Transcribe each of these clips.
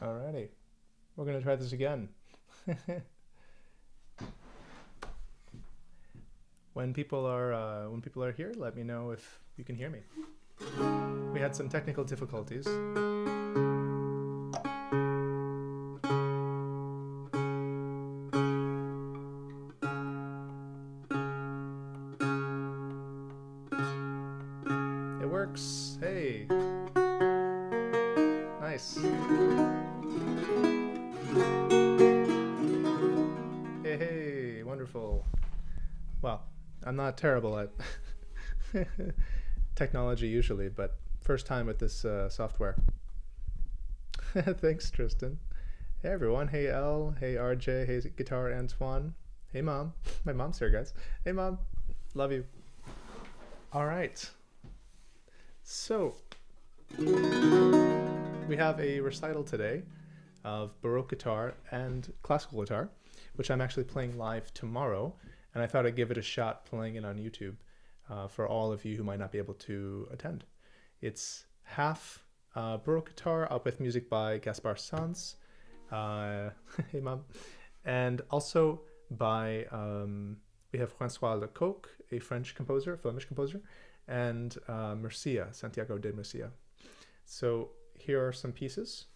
Alrighty, we're gonna try this again. When people are here, let me know if you can hear me. We had some technical difficulties. It works. Hey, nice. Hey, hey, wonderful. Well, I'm not terrible at technology usually, but first time with this software. Thanks, Tristan. Hey, everyone. Hey, Elle. Hey, RJ. Hey, Guitar Antoine. Hey, Mom. My mom's here, guys. Hey, Mom. Love you. All right. So, we have a recital today of Baroque guitar and classical guitar, which I'm actually playing live tomorrow. And I thought I'd give it a shot playing it on YouTube for all of you who might not be able to attend. It's half Baroque guitar up with music by Gaspar Sanz, hey mom, and also by, we have François Lecoq, a French composer, Flemish composer, and Murcia, Santiago de Murcia. So here are some pieces,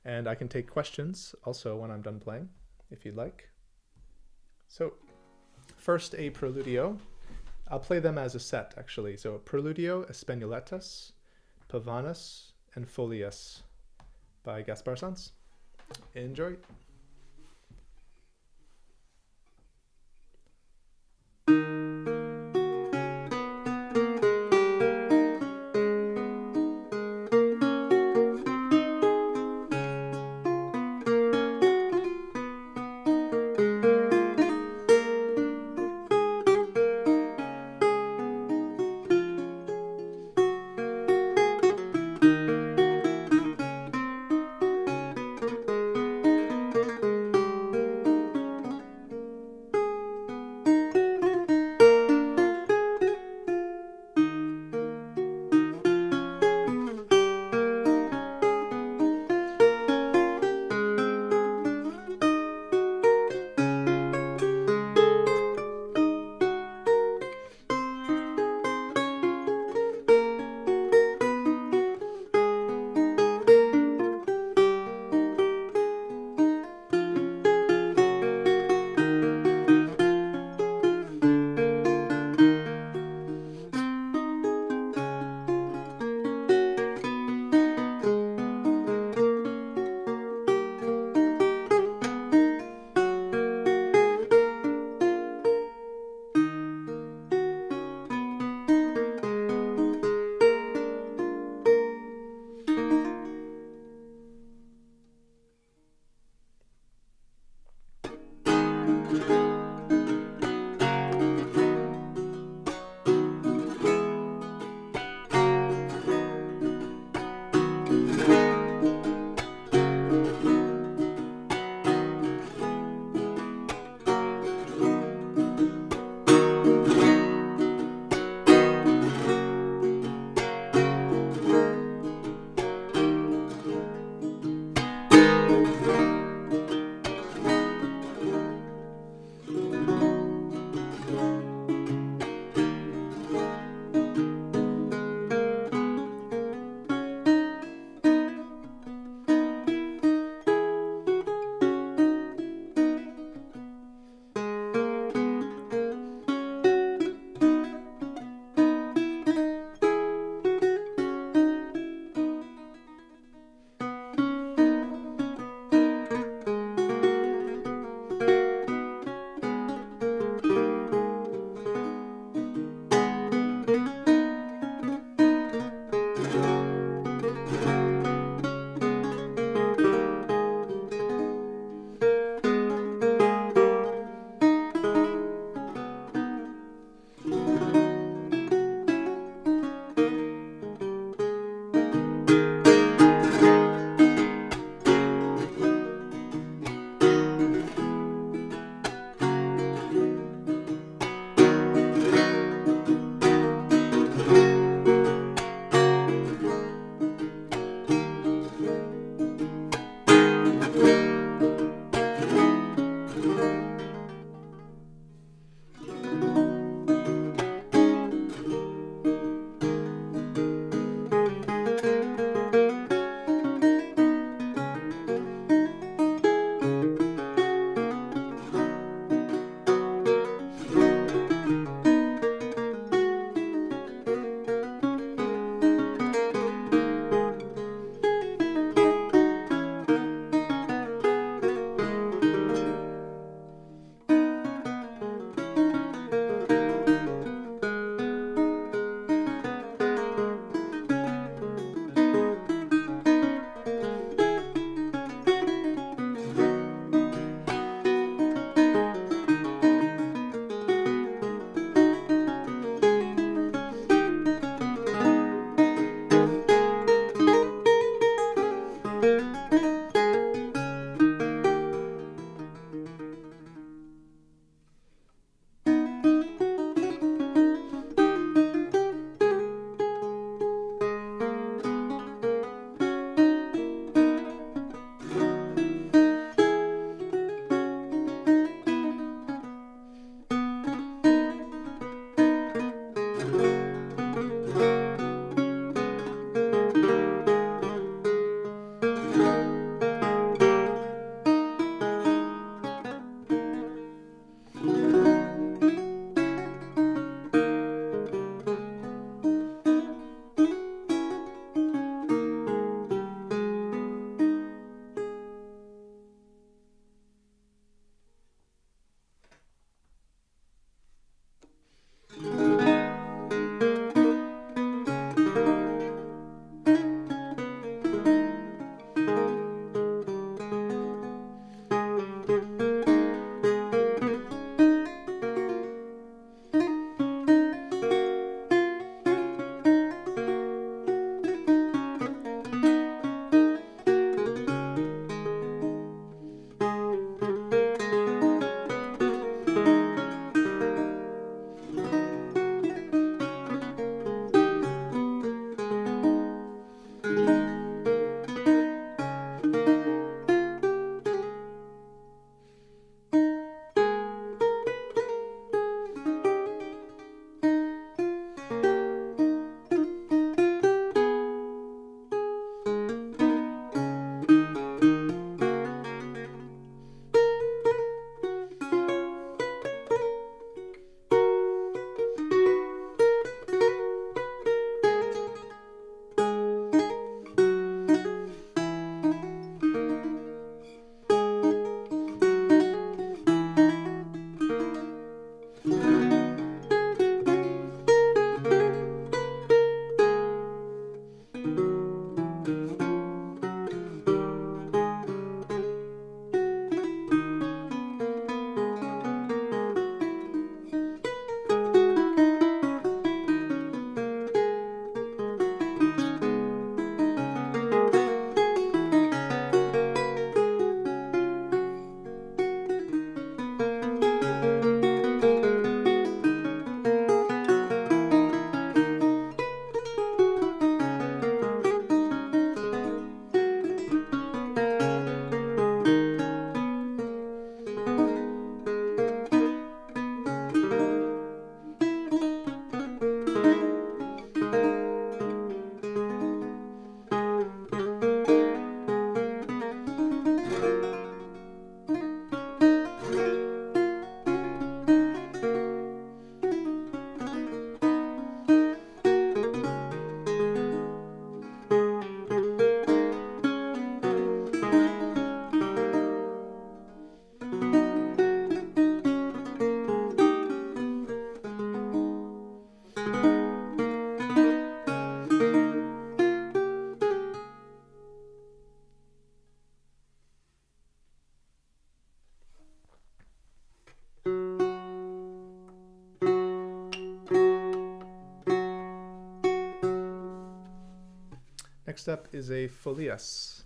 and I can take questions also when I'm done playing, if you'd like. So first, a preludio. I'll play them as a set, actually. So Preludio, Espagnoletas, Pavanas, and Folias by Gaspar Sanz. Enjoy. Next up is a folies.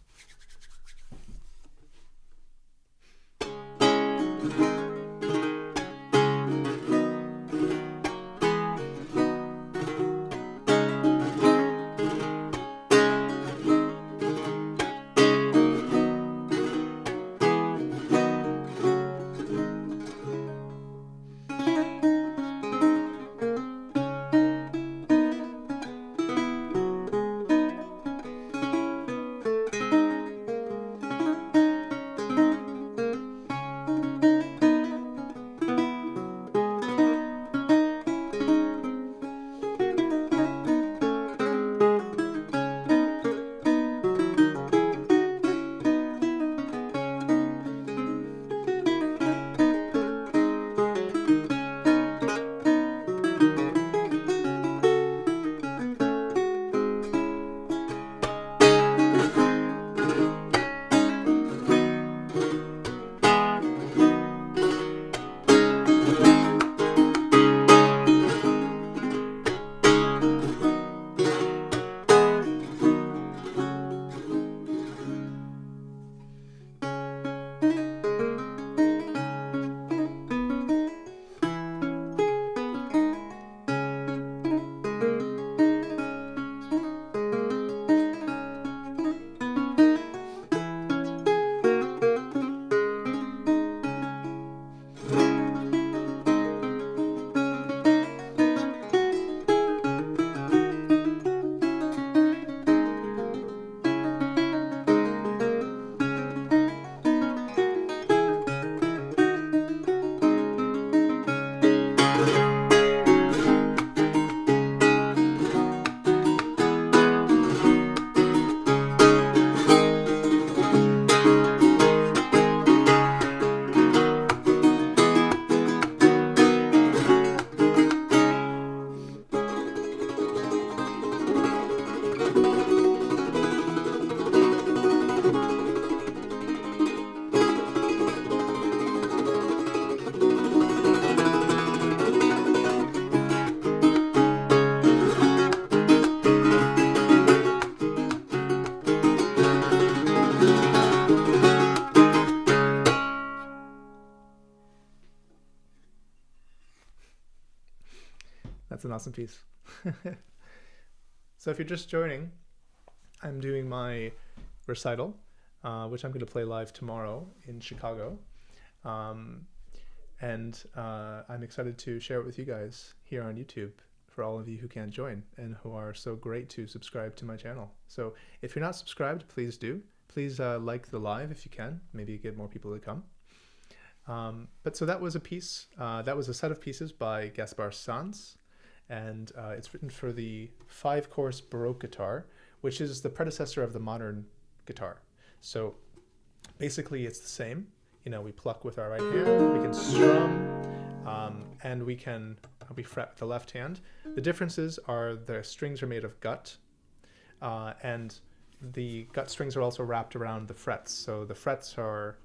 That's an awesome piece. So if you're just joining, I'm doing my recital, which I'm going to play live tomorrow in Chicago. I'm excited to share it with you guys here on YouTube for all of you who can't join and who are so great to subscribe to my channel. So if you're not subscribed, please do. Please like the live if you can, maybe get more people to come. But so that was a piece, that was a set of pieces by Gaspar Sanz, and it's written for the 5-course Baroque guitar, which is the predecessor of the modern guitar. So basically it's the same. You know, we pluck with our right hand, we can strum, and we fret with the left hand. The differences are the strings are made of gut, and the gut strings are also wrapped around the frets. So the frets are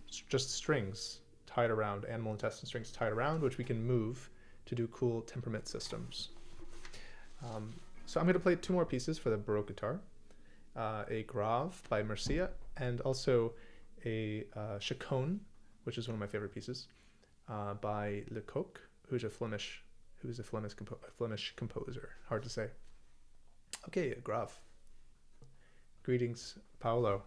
just strings tied around, animal intestine strings tied around, which we can move to do cool temperament systems. So I'm going to play 2 more pieces for the Baroque guitar, a Grave by Mercia, and also a Chaconne, which is one of my favorite pieces, by Lecoq, who's a Flemish composer. Hard to say. Okay, a Grave. Greetings, Paolo.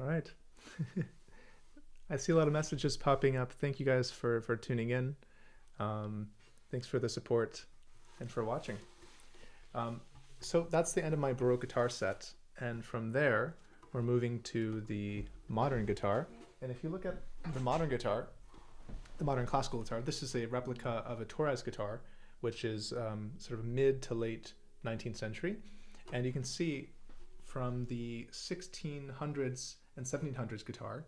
All right. I see a lot of messages popping up. Thank you guys for tuning in. Thanks for the support and for watching. So that's the end of my Baroque guitar set. And from there, we're moving to the modern guitar. And if you look at the modern guitar, the modern classical guitar, this is a replica of a Torres guitar, which is sort of mid to late 19th century. And you can see from the 1600s and 1700s guitar,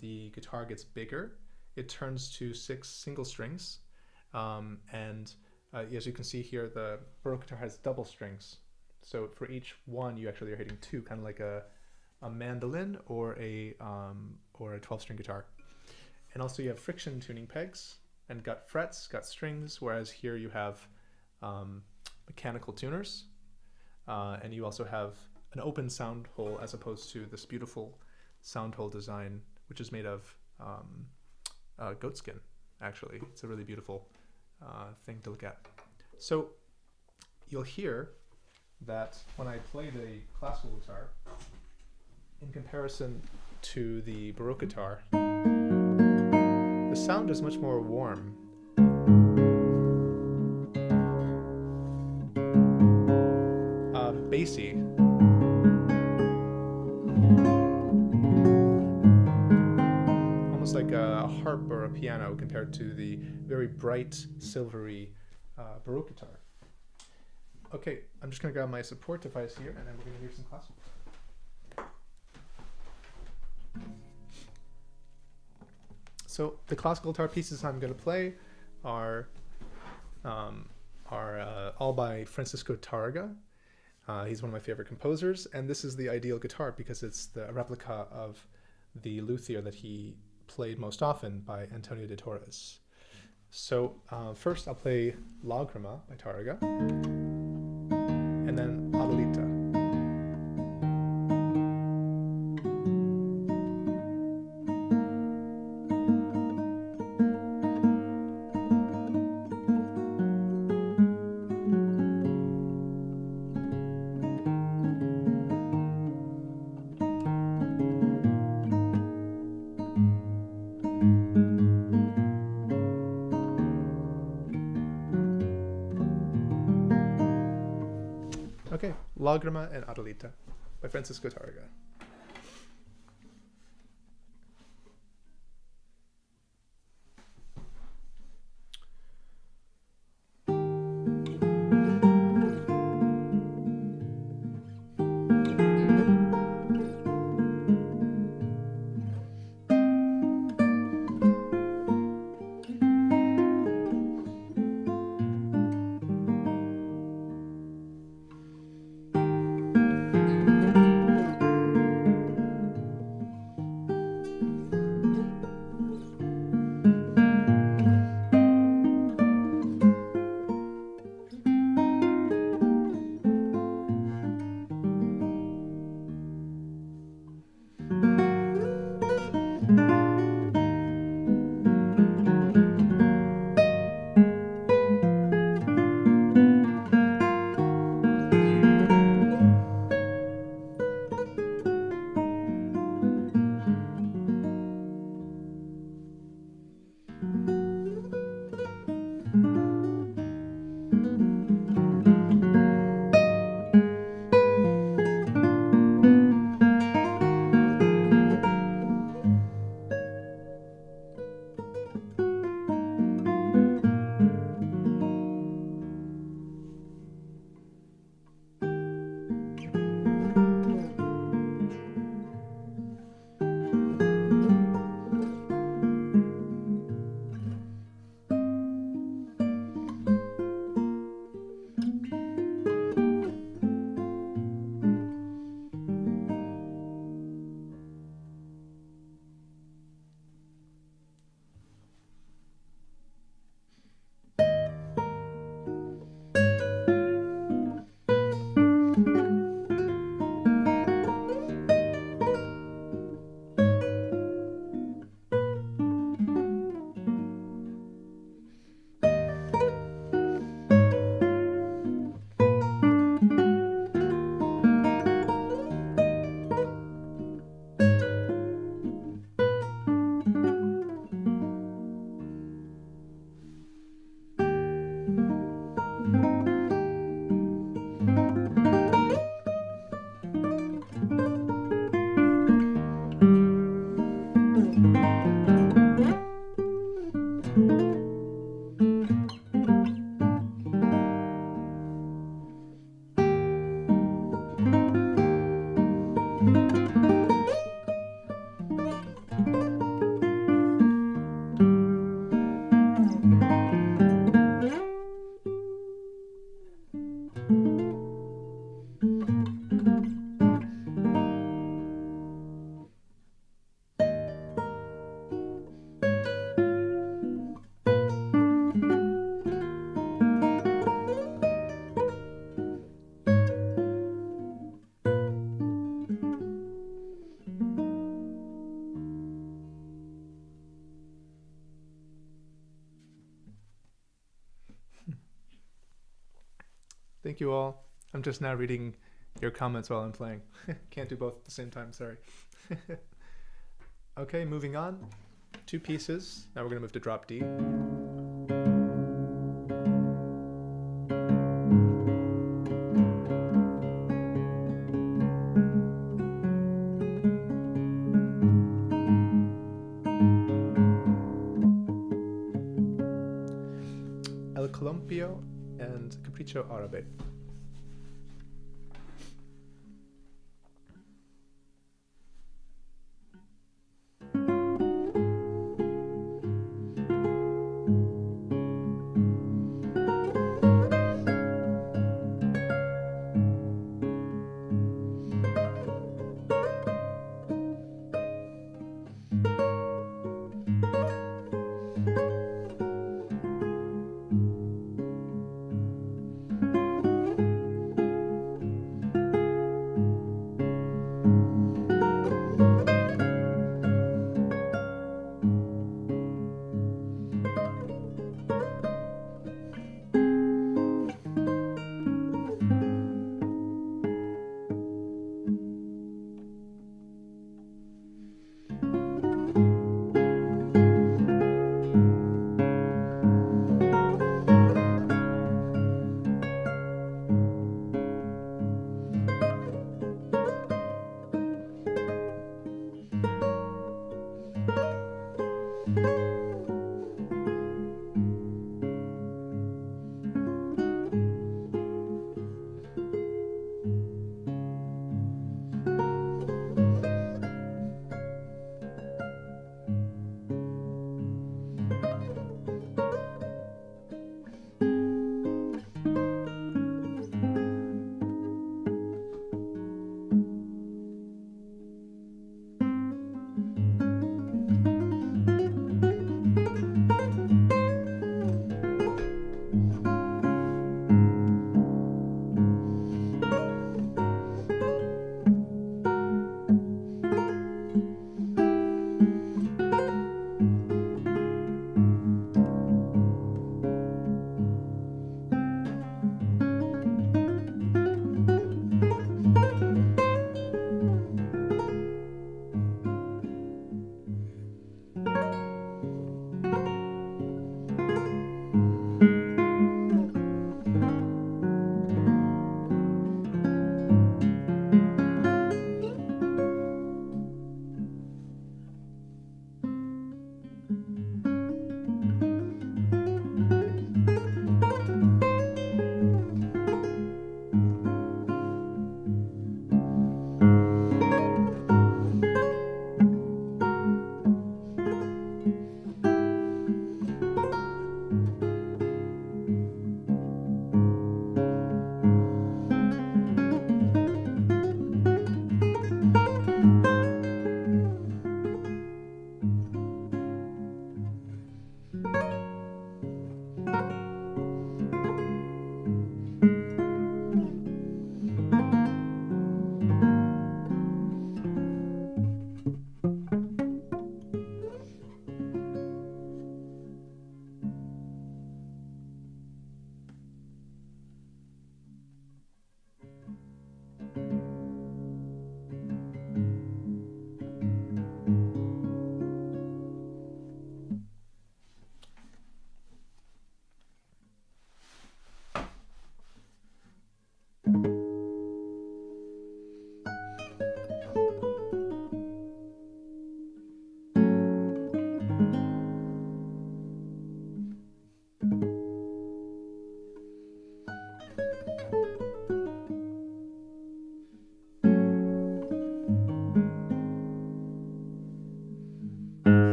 the guitar gets bigger. It turns to 6 single strings. As you can see here, the Baroque guitar has double strings. So for each one, you actually are hitting 2, kind of like a mandolin or a 12-string guitar. And also you have friction tuning pegs and gut frets, gut strings, whereas here you have mechanical tuners. And you also have an open sound hole as opposed to this beautiful sound hole design, which is made of goat skin, actually. It's a really beautiful thing to look at. So you'll hear that when I play the classical guitar, in comparison to the Baroque guitar, the sound is much more warm. Bassy. Almost like a harp or a piano compared to the very bright, silvery Baroque guitar. Okay, I'm just going to grab my support device here, and then we're going to hear some classical. So the classical guitar pieces I'm going to play are all by Francisco Tárrega. He's one of my favorite composers, and this is the ideal guitar because it's the replica of the luthier that he played most often by Antonio de Torres. So first I'll play Lagrima by Tárrega, and then Adelita. Okay, Lagrima and Adelita by Francisco Tárrega. Thank you all. I'm just now reading your comments while I'm playing. Can't do both at the same time, sorry. Okay, moving on. Two pieces. Now we're going to move to drop D. El Columpio and Capriccio Árabe.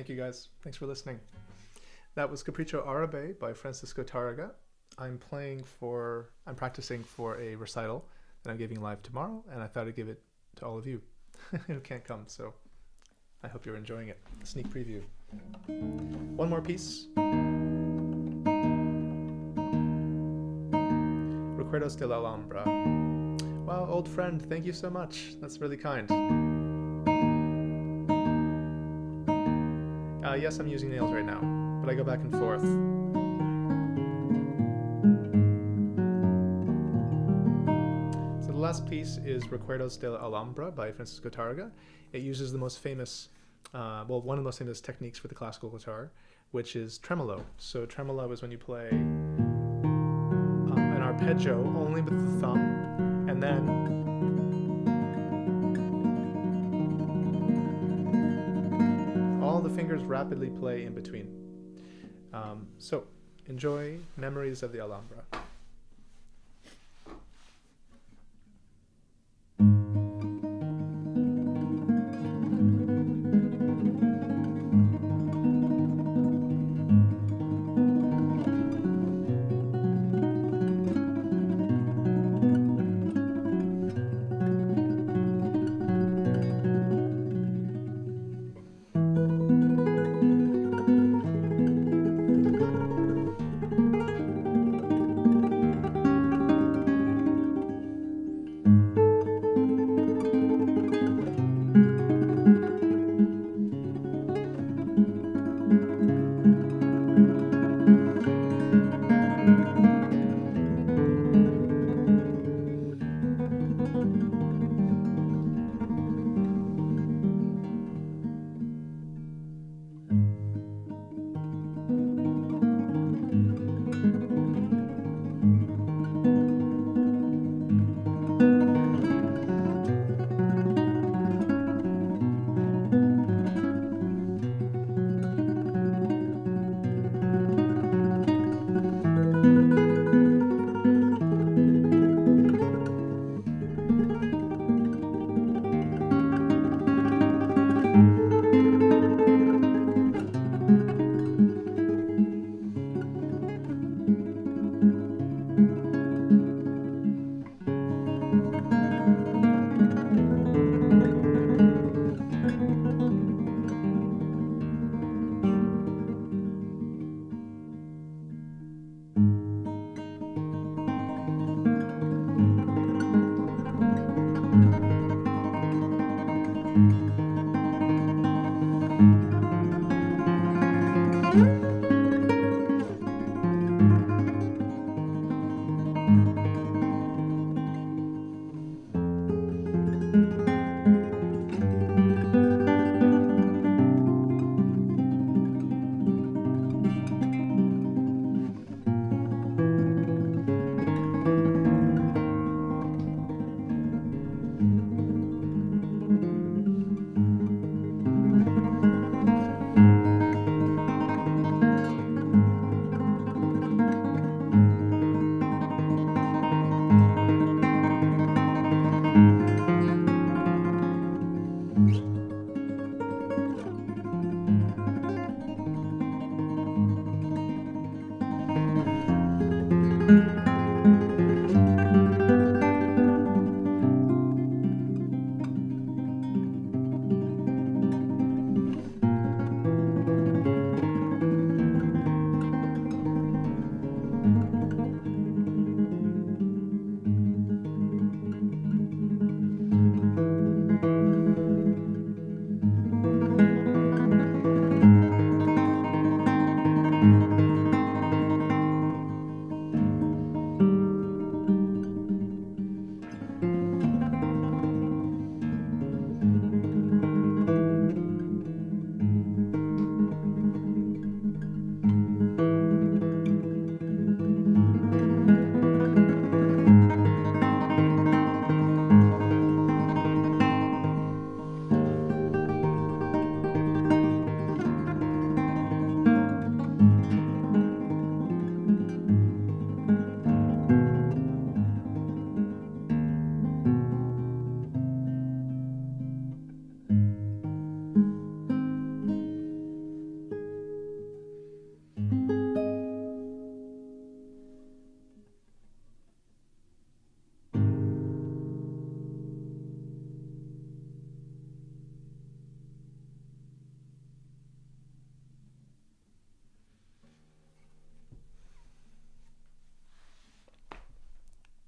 Thank you guys. Thanks for listening. That was Capriccio Arabe by Francisco Tarraga. I'm practicing for a recital that I'm giving live tomorrow, and I thought I'd give it to all of you who can't come, so I hope you're enjoying it. Sneak preview. One more piece. Recuerdos de la Alhambra. Wow, old friend, thank you so much. That's really kind. Yes, I'm using nails right now, but I go back and forth. So the last piece is Recuerdos de la Alhambra by Francisco Tarraga. It uses the most famous, one of the most famous techniques for the classical guitar, which is tremolo. So tremolo is when you play an arpeggio only with the thumb, and then all the fingers rapidly play in between. So enjoy Memories of the Alhambra.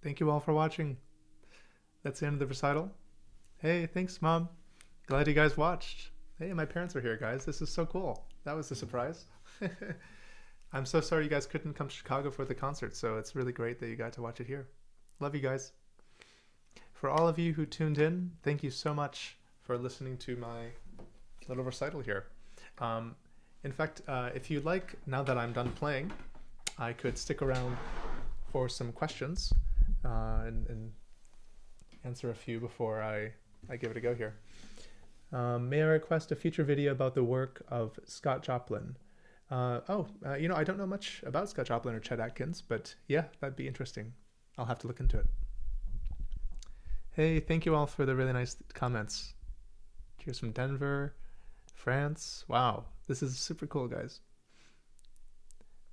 Thank you all for watching. That's the end of the recital. Hey, thanks, Mom. Glad you guys watched. Hey, my parents are here, guys. This is so cool. That was a surprise. I'm so sorry you guys couldn't come to Chicago for the concert, so it's really great that you got to watch it here. Love you guys. For all of you who tuned in, thank you so much for listening to my little recital here. In fact, if you'd like, now that I'm done playing, I could stick around for some questions and answer a few before I give it a go here. May I request a future video about the work of Scott Joplin? I don't know much about Scott Joplin or Chet Atkins, but yeah, that'd be interesting. I'll have to look into it. Hey, thank you all for the really nice comments. Cheers from Denver, France. Wow, this is super cool, guys.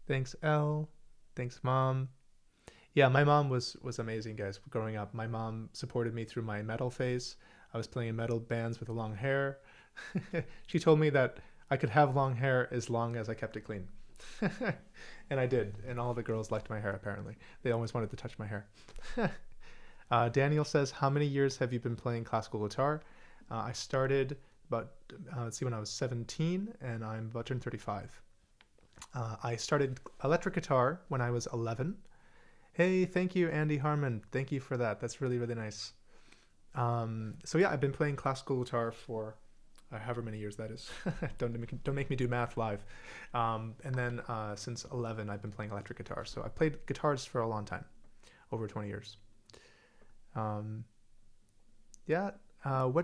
Thanks, Elle. Thanks, Mom. Yeah, my mom was amazing, guys. Growing up, my mom supported me through my metal phase. I was playing in metal bands with long hair. She told me that I could have long hair as long as I kept it clean. And I did, and all the girls liked my hair, apparently. They always wanted to touch my hair. Daniel says, how many years have you been playing classical guitar? I started about, when I was 17, and I'm about to turn 35. I started electric guitar when I was 11. Hey, thank you, Andy Harmon. Thank you for that. That's really, really nice. So yeah, I've been playing classical guitar for however many years that is. Don't make me do math live. And then since 11, I've been playing electric guitar. So I've played guitars for a long time, over 20 years. What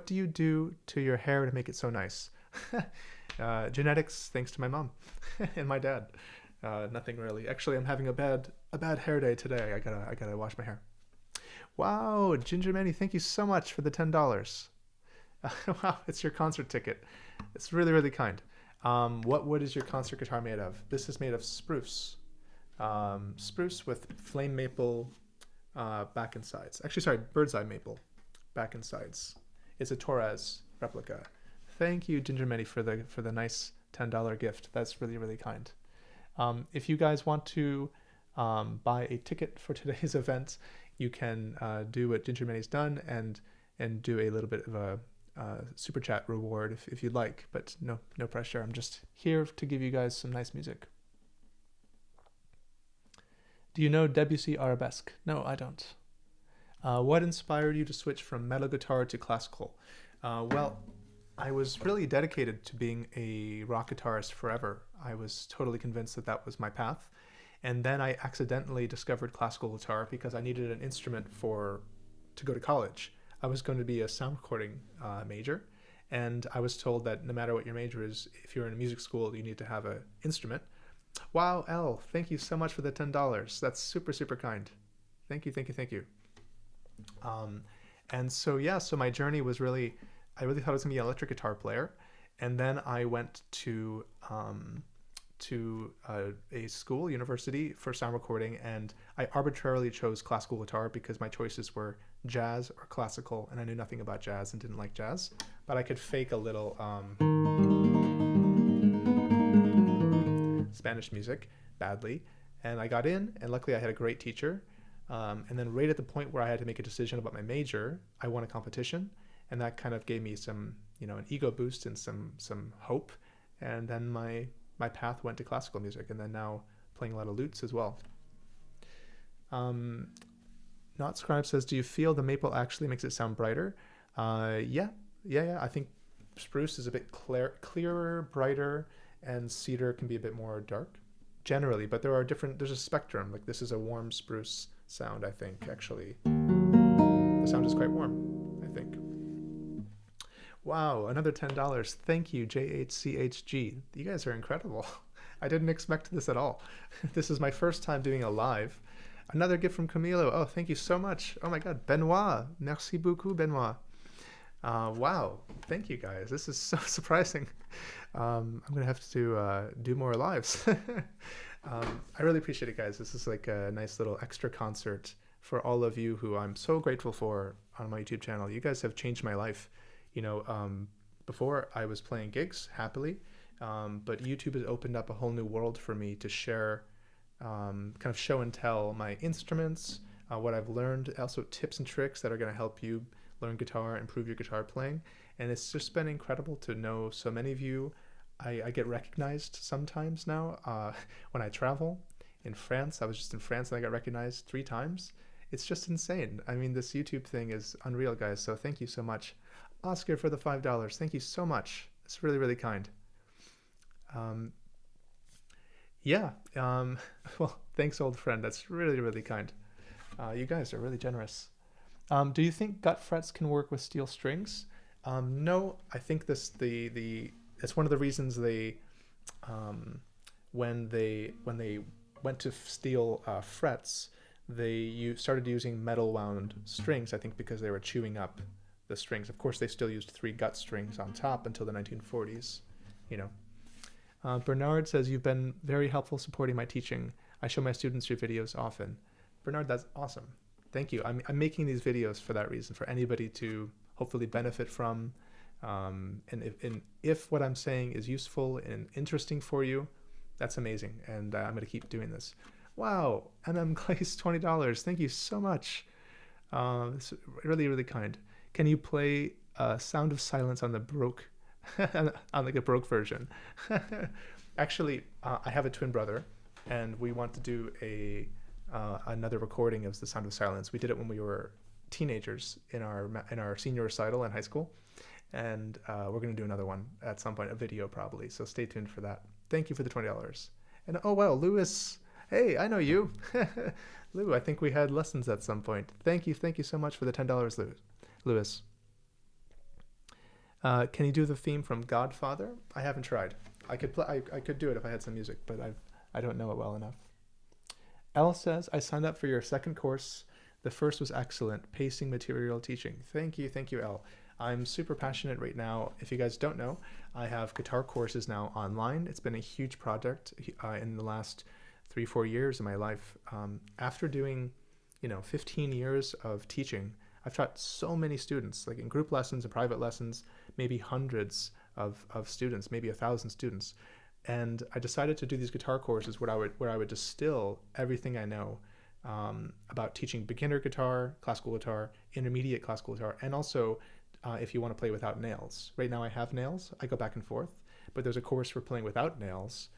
do you do to your hair to make it so nice? Genetics, thanks to my mom and my dad. Nothing really. Actually, I'm having a bad hair day today. I gotta wash my hair. Wow, Ginger Manny, thank you so much for the $10. Wow, it's your concert ticket. It's really, really kind. What wood is your concert guitar made of? This is made of spruce. Spruce with flame maple back and sides. Actually, sorry, bird's eye maple back and sides. It's a Torres replica. Thank you, Ginger Manny, for the nice $10 gift. That's really, really kind. If you guys want to buy a ticket for today's event, you can do what Ginger Manny's done and do a little bit of a super chat reward if you'd like, but no pressure. I'm just here to give you guys some nice music. Do you know Debussy Arabesque? No, I don't. What inspired you to switch from metal guitar to classical? Well, I was really dedicated to being a rock guitarist forever. I was totally convinced that was my path. And then I accidentally discovered classical guitar because I needed an instrument to go to college. I was going to be a sound recording major, and I was told that no matter what your major is, if you're in a music school, you need to have an instrument. Wow, Elle, thank you so much for the $10. That's super, super kind. Thank you. And so, yeah, so my journey was really, I really thought I was going to be an electric guitar player. And then I went to a school, university for sound recording, and I arbitrarily chose classical guitar because my choices were jazz or classical, and I knew nothing about jazz and didn't like jazz, but I could fake a little Spanish music badly, and I got in, and luckily I had a great teacher, and then right at the point where I had to make a decision about my major, I won a competition, and that kind of gave me some, an ego boost and some hope, and then my path went to classical music, and then now playing a lot of lutes as well. Not Scribe says, do you feel the maple actually makes it sound brighter? Yeah. I think spruce is a bit clearer, brighter, and cedar can be a bit more dark, generally. But there's a spectrum. Like this is a warm spruce sound, I think, actually. The sound is quite warm, I think. Wow, another $10. Thank you, JHCHG. You guys are incredible. I didn't expect this at all. This is my first time doing a live. Another gift from Camilo. Oh, thank you so much. Oh my God, Benoit. Merci beaucoup, Benoit. Wow, thank you guys. This is so surprising. I'm gonna have to do more lives. I really appreciate it, guys. This is like a nice little extra concert for all of you who I'm so grateful for on my YouTube channel. You guys have changed my life. Before I was playing gigs happily, but YouTube has opened up a whole new world for me to share, kind of show and tell my instruments, what I've learned, also tips and tricks that are going to help you learn guitar, improve your guitar playing. And it's just been incredible to know so many of you. I get recognized sometimes now when I travel. In France, I was just in France and I got recognized 3 times. It's just insane. I mean, this YouTube thing is unreal, guys. So thank you so much. Oscar for the $5. Thank you so much. It's really, really kind. Yeah. Well, thanks, old friend. That's really, really kind. You guys are really generous. Do you think gut frets can work with steel strings? No, I think it's one of the reasons they, when they went to steel frets, they started using metal wound strings, I think because they were chewing up the strings. Of course, they still used 3 gut strings on top until the 1940s, you know. Bernard says, you've been very helpful supporting my teaching. I show my students your videos often. Bernard, that's awesome. Thank you. I'm making these videos for that reason, for anybody to hopefully benefit from. And if what I'm saying is useful and interesting for you, that's amazing. And I'm going to keep doing this. Wow. MM Glaze, $20. Thank you so much. It's really, really kind. Can you play Sound of Silence on the Baroque, on like a Baroque version? Actually, I have a twin brother, and we want to do another recording of the Sound of Silence. We did it when we were teenagers in our senior recital in high school, and we're going to do another one at some point, a video probably. So stay tuned for that. Thank you for the $20. And oh wow, Lewis. Hey, I know you. Lou, I think we had lessons at some point. Thank you so much for the $10, Lewis. Can you do the theme from Godfather? I haven't tried. I could do it if I had some music, but I don't know it well enough. Elle says, I signed up for your second course. The first was excellent. Pacing, material, teaching. Thank you, Elle. I'm super passionate right now. If you guys don't know, I have guitar courses now online. It's been a huge project in the last 3-4 years of my life. After doing, 15 years of teaching, I've taught so many students, like in group lessons and private lessons, maybe hundreds of students, maybe 1,000 students. And I decided to do these guitar courses where I would distill everything I know about teaching beginner guitar, classical guitar, intermediate classical guitar, and also if you want to play without nails. Right now I have nails. I go back and forth, but there's a course for playing without nails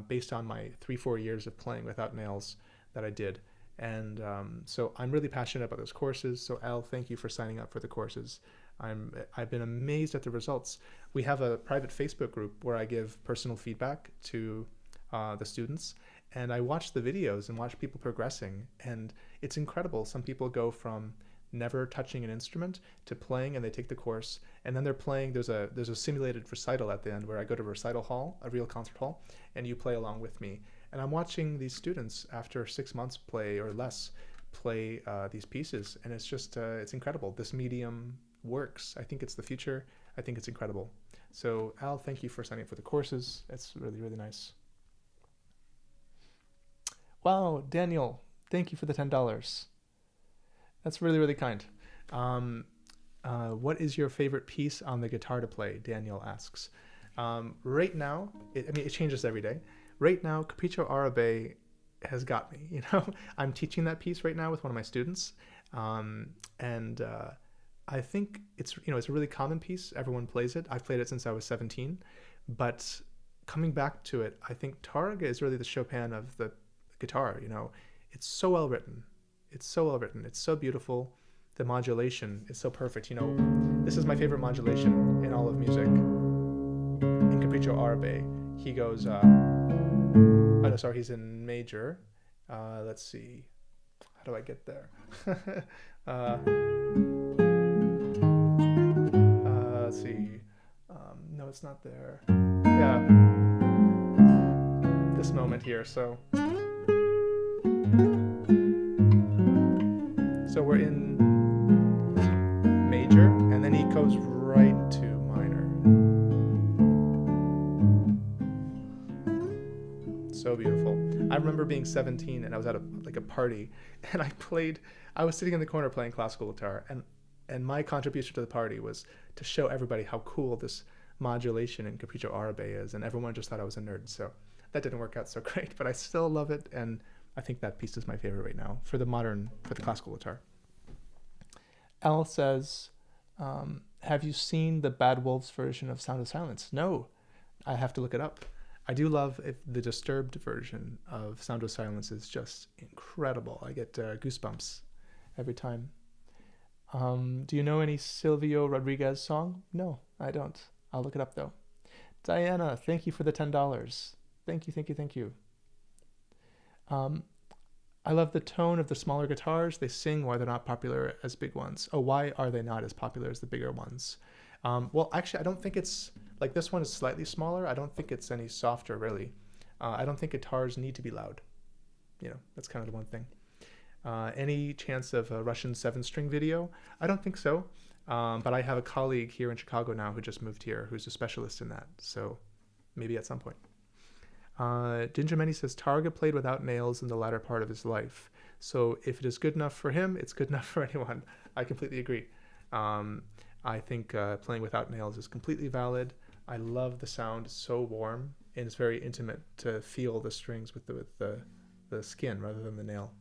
based on my 3-4 years of playing without nails that I did. And so I'm really passionate about those courses. So Al, thank you for signing up for the courses. I've been amazed at the results. We have a private Facebook group where I give personal feedback to the students, and I watch the videos and watch people progressing, and it's incredible. Some people go from never touching an instrument to playing, and they take the course, and then they're playing. There's a simulated recital at the end where I go to a recital hall, a real concert hall, and you play along with me. And I'm watching these students after 6 months play or less play these pieces, and it's just it's incredible. This medium works. I think it's the future. I think it's incredible. So Al, thank you for signing up for the courses. It's really, really nice. Wow, Daniel, thank you for the $10. That's really, really kind. What is your favorite piece on the guitar to play? Daniel asks. Right now, it changes every day. Right now, Capriccio Arabe has got me. I'm teaching that piece right now with one of my students, and I think it's a really common piece. Everyone plays it. I've played it since I was 17, but coming back to it, I think Targa is really the Chopin of the guitar. It's so well written. It's so well written. It's so beautiful. The modulation is so perfect. This is my favorite modulation in all of music. In Capriccio Arabe, he goes. Oh no, sorry, he's in major. Let's see. How do I get there? Let's see. No, it's not there. Yeah. This moment here. So we're in major, and then he goes right to minor. So beautiful. I remember being 17 and I was at a party, and I was sitting in the corner playing classical guitar, and my contribution to the party was to show everybody how cool this modulation in Capriccio Arabe is, and everyone just thought I was a nerd. So that didn't work out so great, but I still love it, and I think that piece is my favorite right now for the classical guitar. Al says, have you seen the Bad Wolves version of Sound of Silence? No, I have to look it up. I do love the Disturbed version of Sound of Silence is just incredible. I get goosebumps every time. Do you know any Silvio Rodriguez song? No, I don't. I'll look it up though. Diana, thank you for the $10. Thank you. I love the tone of the smaller guitars. They sing why they're not popular as big ones. Oh, why are they not as popular as the bigger ones? Well, actually, I don't think it's, like this one is slightly smaller. I don't think it's any softer, really. I don't think guitars need to be loud. That's kind of the one thing. Any chance of a Russian 7-string video? I don't think so. But I have a colleague here in Chicago now who just moved here who's a specialist in that. So maybe at some point. Gingermany says Targa played without nails in the latter part of his life. So if it is good enough for him, it's good enough for anyone. I completely agree. I think playing without nails is completely valid. I love the sound. It's so warm, and it's very intimate to feel the strings with the skin rather than the nail.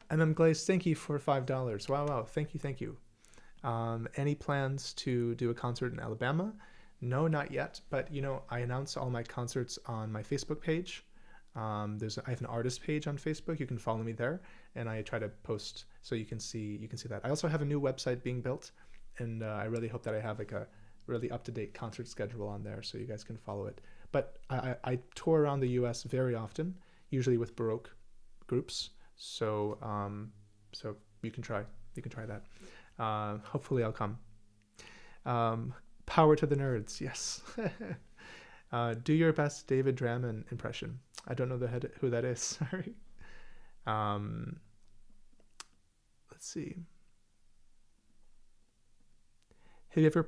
MM Glaze, thank you for $5. Wow. Thank you. Any plans to do a concert in Alabama? No, not yet. But I announce all my concerts on my Facebook page. I have an artist page on Facebook. You can follow me there, and I try to post so you can see that. I also have a new website being built, and I really hope that I have like a really up-to-date concert schedule on there so you guys can follow it. But I tour around the U.S. very often, usually with Baroque groups. So you can try that. Hopefully I'll come. Power to the nerds, yes. Do your best David Drammond impression. I don't know who that is. Sorry. Let's see. Have you ever